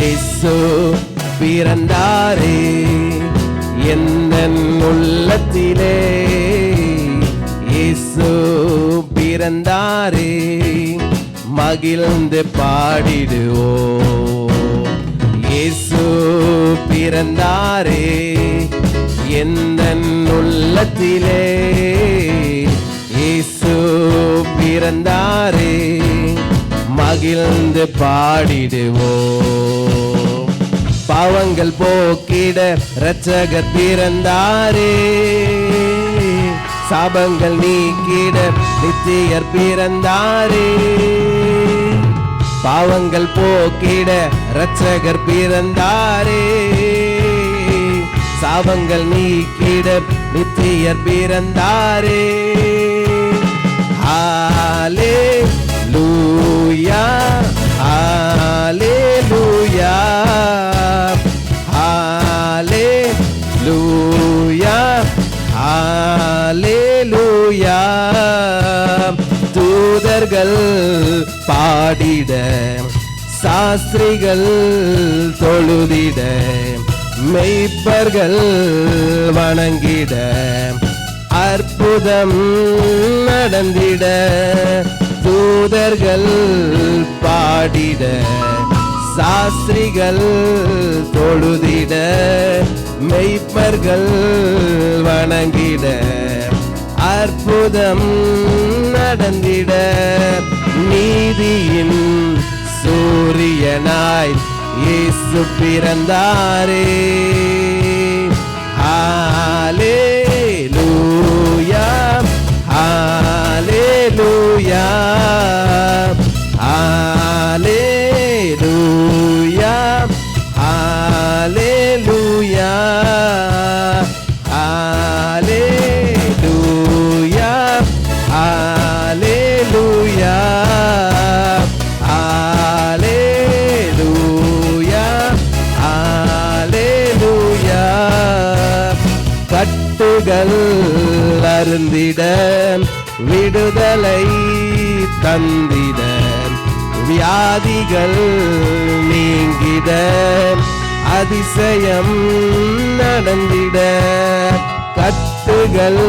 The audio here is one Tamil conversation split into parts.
இயேசு பிறந்தாரே எந்தன் உள்ளத்திலே, இயேசு பிறந்தாரே மகிழ்ந்து பாடிடுவோம். இயேசு பிறந்தாரே எந்தன் உள்ளத்திலே, இயேசு பிறந்தாரே மகிழ்ந்து பாடிடுவோம். பாவங்கள் போக்கிட இரட்சகர் பிறந்தாரே, சாபங்கள் நீக்கிட நித்தியர் பிறந்தாரே. பாவங்கள் போக்கிட இரட்சகர் பிறந்தாரே, சாபங்கள் நீக்கிட நித்தியர் பிறந்தாரே. ஹல்லேலூயா ஹல்லேலூயா ஹல்லேலூயா ஹல்லேலூயா. தூதர்கள் பாடிட, சாஸ்திரிகள் தொழுதிட, மெய்ப்பர்கள் வணங்கிட, அற்புதம் நடந்திட. தூதர்கள் பாடிட, சாஸ்திரிகள் தொழுதிட, மெய்ப்பர்கள் வணங்கிட, அற்புதம் நடந்திட. நீதியின் சூரியனாய் இயேசு பிறந்தாரே. ஹல்லேலூயா ஹல்லேலூயா ஹல்லேலூயா ஹல்லேலூயா ஹல்லேலூயா ஹல்லேலூயா ஹல்லேலூயா ஹல்லேலூயா. கட்டுகள் அருந்திட, விடுதலை தந்திட, வியாதிகள் நீங்கிட, அதிசயம் நடந்திட. கட்டுகள்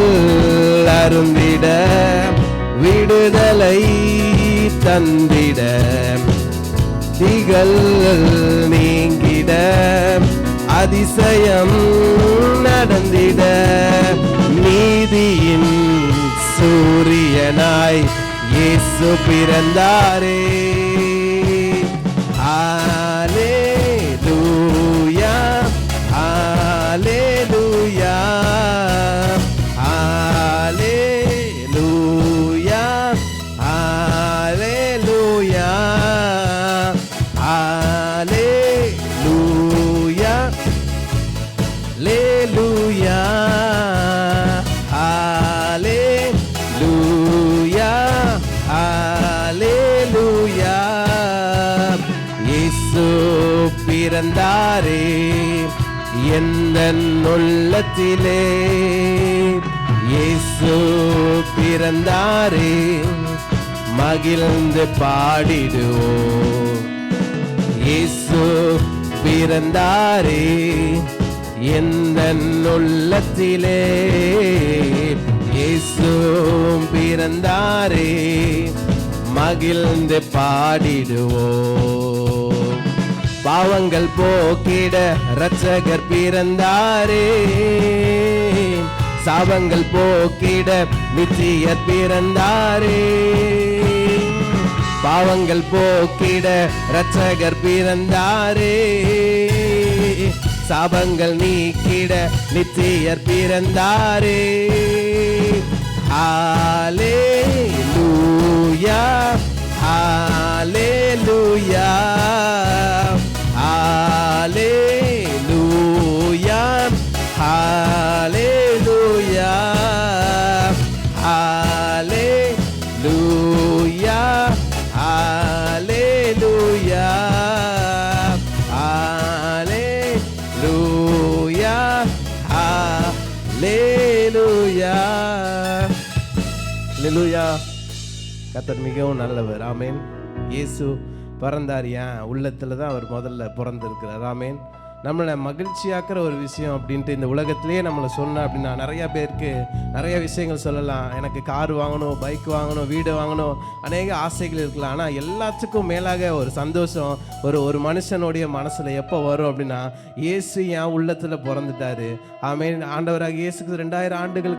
அருந்திட, விடுதலை தந்திட, திகள் நீங்கிட, அதிசயம் நடந்திட. நீதியின் சூரியனாய் இயேசு பிறந்தாரே. ஹல்லேலூயா ஹல்லேலூயா ஹல்லேலூயா ஹல்லேலூயா ஹல்லேலூயா ஹல்லேலூயா ஹல்லேலூயா ஹல்லேலூயா. இயேசு பிறந்தாரே எந்தன் உள்ளத்திலே, இயேசு பிறந்தாரே மகிழ்ந்து பாடிடுவோம். இயேசு பிறந்தாரே எந்தன் உள்ளத்திலே, இயேசு பிறந்தாரே மகிழ்ந்து பாடிடுவோம். பாவங்கள் போக்கிட இரட்சகர் பிறந்தாரே, சாபங்கள் போக்கிட நித்தியர் பிறந்தாரே. பாவங்கள் போக்கிட இரட்சகர் பிறந்தாரே, சாபங்கள் நீக்கிட நித்தியர் பிறந்தாரே. ஹல்லேலூயா ஹல்லேலூயா ஹல்லேலூயா ஹல்லேலூயா ஹல்லேலூயா ஹல்லேலூயா ஹல்லேலூயா ஹல்லேலூயா. ஹல்லேலூயா. கர்த்தர் மிகவும் நல்லவர். ஆமென். இயேசு பிறந்தார். ஏன் உள்ளத்தில் தான் அவர் முதல்ல பிறந்திருக்கிறார். ஆமேன். நம்மளை மகிழ்ச்சியாக்குற ஒரு விஷயம் அப்படின்ட்டு இந்த உலகத்திலேயே நம்மளை சொன்ன அப்படின்னா நிறையா பேருக்கு நிறைய விஷயங்கள் சொல்லலாம். எனக்கு கார் வாங்கணும், பைக் வாங்கணும், வீடு வாங்கணும், அநேக ஆசைகள் இருக்கலாம். ஆனால் எல்லாத்துக்கும் மேலாக ஒரு சந்தோஷம் ஒரு மனுஷனுடைய மனசில் எப்போ வரும் அப்படின்னா, இயேசு என் உள்ளத்தில் பிறந்துட்டாரு. ஆமேன். ஆண்டவராக இயேசுக்கு 2000 ஆண்டுகள்